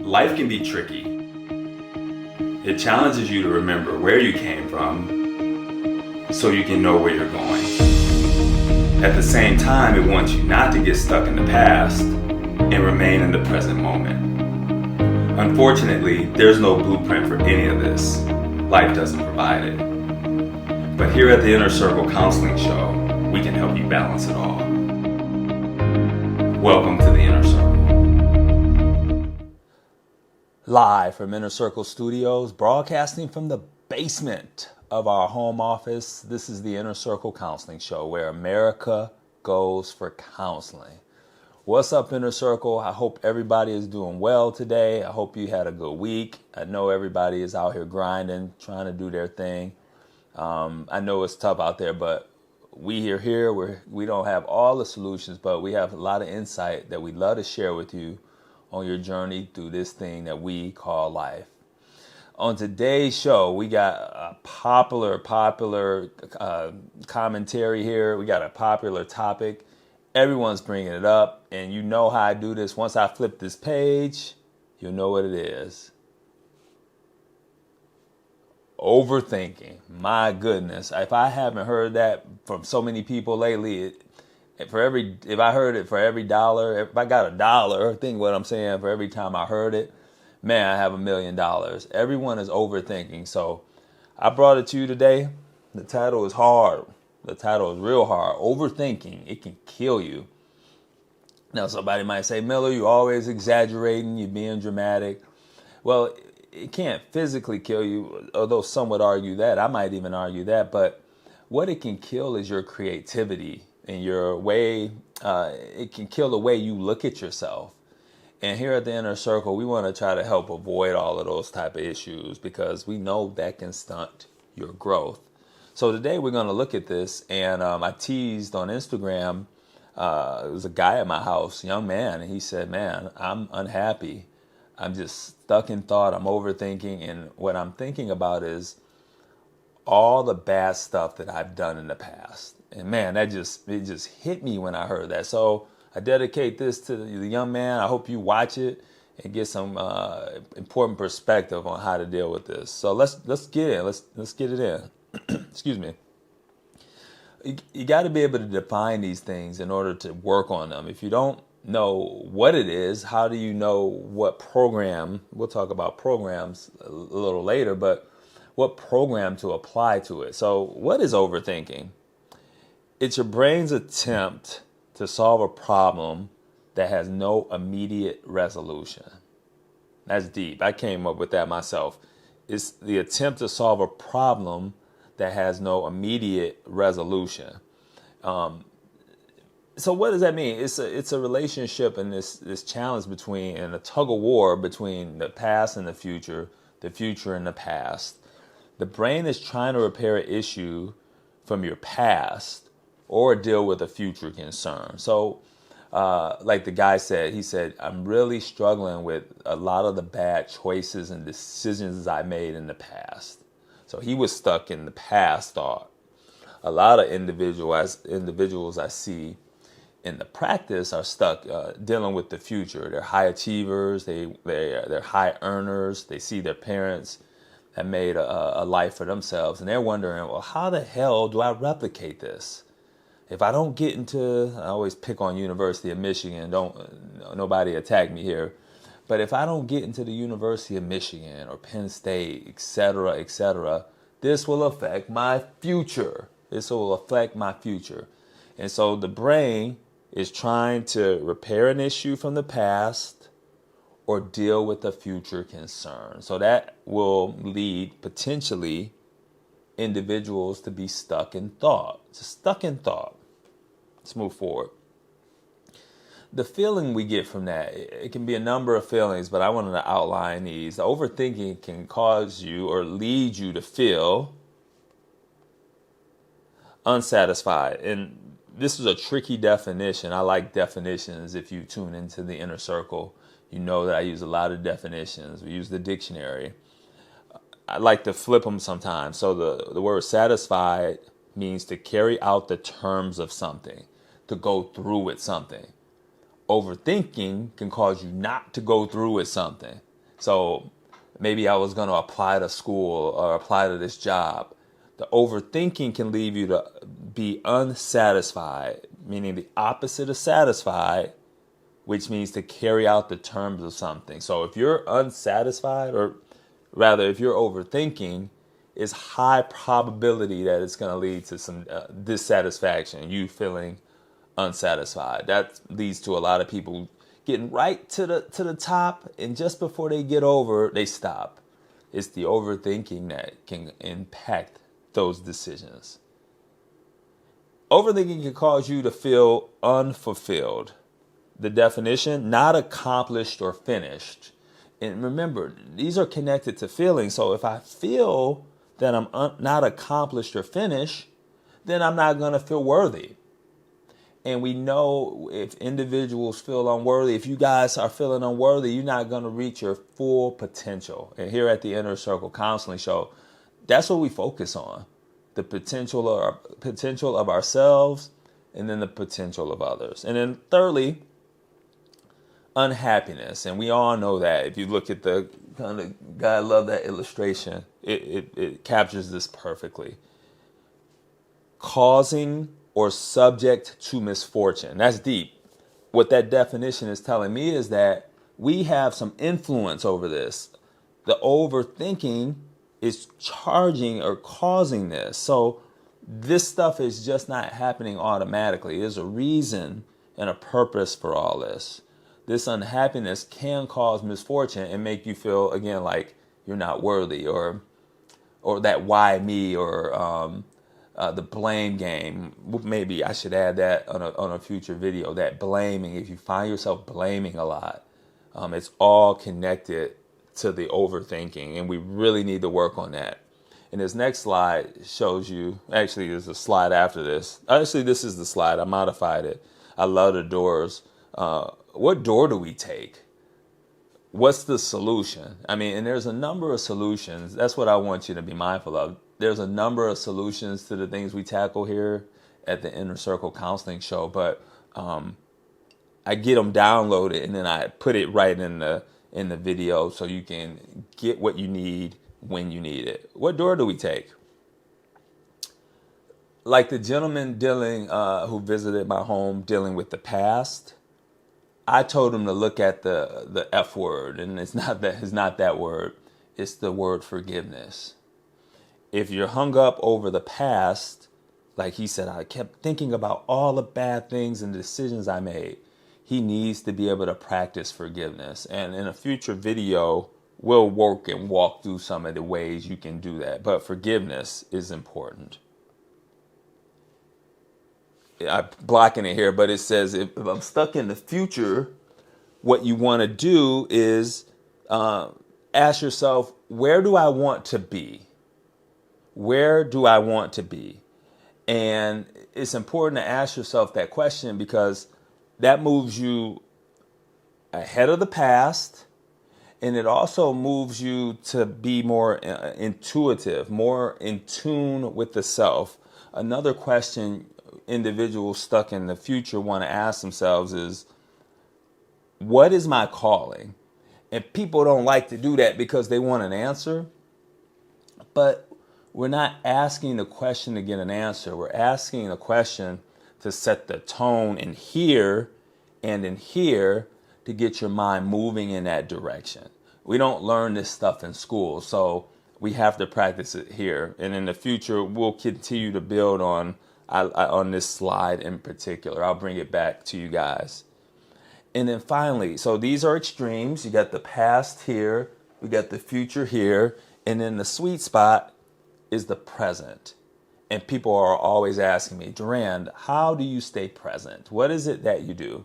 Life can be tricky. It challenges you to remember where you came from so you can know where you're going. At the same time, it wants you not to get stuck in the past and remain in the present moment. Unfortunately, there's no blueprint for any of this. Life doesn't provide it. But here at the Inner Circle Counseling Show, we can help you balance it all. Welcome to the Inner Circle. Live from Inner Circle Studios, broadcasting from the basement of our home office. This is the Inner Circle Counseling Show, where America goes for counseling. What's up, Inner Circle? I hope everybody is doing well today. I hope you had a good week. I know everybody is out here grinding, trying to do their thing. I know it's tough out there, but we are here. We don't have all the solutions, but we have a lot of insight that we'd love to share with you on your journey through this thing that we call life. On today's show, we got a popular commentary here. We got a popular topic. Everyone's bringing it up, and you know how I do this. Once I flip this page, you'll know what it is. Overthinking. My goodness. If I haven't heard that from so many people lately, if I heard it for every dollar, if I got $1, think what I'm saying, for every time I heard it, man, I have $1 million. Everyone is overthinking. So I brought it to you today. The title is hard. The title is real hard. Overthinking, it can kill you. Now, somebody might say, Miller, you're always exaggerating, you're being dramatic. Well, it can't physically kill you, although some would argue that. I might even argue that. But what it can kill is your creativity and your way. It can kill the way you look at yourself. And here at the Inner Circle, we want to try to help avoid all of those type of issues because we know that can stunt your growth. So today we're going to look at this, and I teased on Instagram. It was a guy at my house, young man, and he said, man, I'm unhappy. I'm just stuck in thought. I'm overthinking. And what I'm thinking about is all the bad stuff that I've done in the past. And man, it just hit me when I heard that. So I dedicate this to the young man. I hope you watch it and get some important perspective on how to deal with this. So let's get in. Let's get it in. Excuse me. You got to be able to define these things in order to work on them. If you don't know what it is, how do you know what program? We'll talk about programs a little later, but what program to apply to it. So what is overthinking? It's your brain's attempt to solve a problem that has no immediate resolution. That's deep. I came up with that myself. It's the attempt to solve a problem that has no immediate resolution. So what does that mean? It's a relationship and this challenge between, and a tug of war between the past and the future and the past. The brain is trying to repair an issue from your past or deal with a future concern. So like the guy said, he said, I'm really struggling with a lot of the bad choices and decisions I made in the past. So he was stuck in the past thought. A lot of individuals I see in the practice are stuck dealing with the future. They're high achievers. They're high earners. They see their parents have made a life for themselves, and they're wondering, well, how the hell do I replicate this? If I don't get into, I always pick on University of Michigan. Nobody attack me here. But if I don't get into the University of Michigan or Penn State, et cetera, this will affect my future. This will affect my future. And so the brain is trying to repair an issue from the past or deal with a future concern. So that will lead potentially individuals to be stuck in thought. Let's move forward. The feeling we get from that, it can be a number of feelings, but I wanted to outline these. Overthinking can cause you or lead you to feel unsatisfied. And this is a tricky definition. I like definitions. If you tune into the Inner Circle, you know that I use a lot of definitions. We use the dictionary. I like to flip them sometimes. So the word satisfied means to carry out the terms of something, to go through with something. Overthinking can cause you not to go through with something. So maybe I was going to apply to school or apply to this job. The overthinking can leave you to be unsatisfied, meaning the opposite of satisfied, which means to carry out the terms of something. So if you're unsatisfied, or rather if you're overthinking, it's high probability that it's going to lead to some dissatisfaction, you feeling unsatisfied. That leads to a lot of people getting right to the top, and just before they get over, they stop. It's the overthinking that can impact those decisions. Overthinking can cause you to feel unfulfilled. The definition, not accomplished or finished. And remember, these are connected to feelings. So if I feel that I'm not accomplished or finished, then I'm not going to feel worthy. And we know if individuals feel unworthy, if you guys are feeling unworthy, you're not going to reach your full potential. And here at the Inner Circle Counseling Show, that's what we focus on. The potential of ourselves, and then the potential of others. And then thirdly, unhappiness. And we all know that. If you look at the kind of guy, I love that illustration. It captures this perfectly. Causing or subject to misfortune. That's deep. What that definition is telling me is that we have some influence over this. The overthinking is charging or causing this. So this stuff is just not happening automatically. There's a reason and a purpose for all this. This unhappiness can cause misfortune and make you feel, again, like you're not worthy, or that why me, or the blame game. Maybe I should add that on a future video, that blaming. If you find yourself blaming a lot, it's all connected to the overthinking, and we really need to work on that. And this next slide shows you, actually there's a slide after this. Actually, this is the slide. I modified it. I love the doors. What door do we take? What's the solution? I mean, and there's a number of solutions. That's what I want you to be mindful of. There's a number of solutions to the things we tackle here at the Inner Circle Counseling Show, but I get them downloaded and then I put it right in the video so you can get what you need when you need it. What door do we take? Like the gentleman who visited my home dealing with the past, I told him to look at the F word, and it's not that word. It's the word forgiveness. If you're hung up over the past, like he said, I kept thinking about all the bad things and decisions I made. He needs to be able to practice forgiveness. And in a future video, we'll work and walk through some of the ways you can do that. But forgiveness is important. I'm blocking it here, but it says if I'm stuck in the future, what you want to do is ask yourself, where do I want to be? Where do I want to be? And it's important to ask yourself that question, because that moves you ahead of the past, and it also moves you to be more intuitive, more in tune with the self. Another question individuals stuck in the future want to ask themselves is, what is my calling? And people don't like to do that because they want an answer. But we're not asking the question to get an answer. We're asking the question to set the tone in here and in here to get your mind moving in that direction. We don't learn this stuff in school, so we have to practice it here. And in the future, we'll continue to build on this slide in particular. I'll bring it back to you guys. And then finally, so these are extremes. You got the past here, we got the future here, and then the sweet spot is the present. And people are always asking me, Durand, how do you stay present? What is it that you do?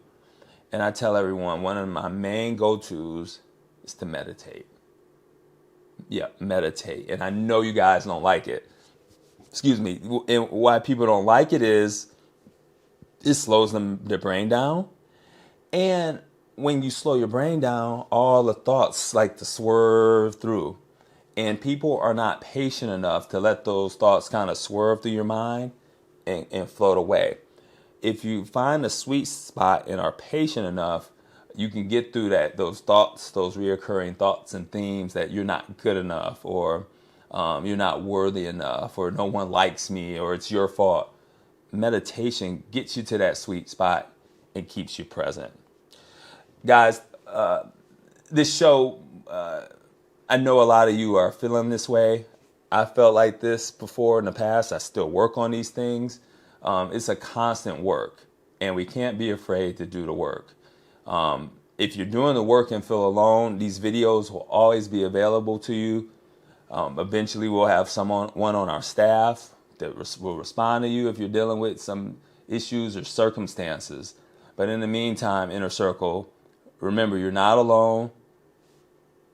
And I tell everyone, one of my main go-tos is to meditate. Yeah, meditate. And I know you guys don't like it. Excuse me. And why people don't like it is it slows their brain down. And when you slow your brain down, all the thoughts like to swerve through. And people are not patient enough to let those thoughts kind of swerve through your mind and float away. if you find a sweet spot and are patient enough, you can get through those thoughts, those reoccurring thoughts and themes that you're not good enough, or you're not worthy enough, or no one likes me, or it's your fault. Meditation gets you to that sweet spot and keeps you present. Guys, this show, I know a lot of you are feeling this way. I felt like this before in the past. I still work on these things. It's a constant work, and we can't be afraid to do the work. If you're doing the work and feel alone, these videos will always be available to you. Eventually, we'll have one on our staff that will respond to you if you're dealing with some issues or circumstances. But in the meantime, Inner Circle, remember, you're not alone.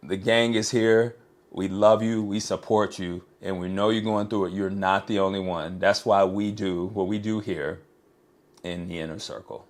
The gang is here. We love you. We support you. And we know you're going through it. You're not the only one. That's why we do what we do here in the Inner Circle.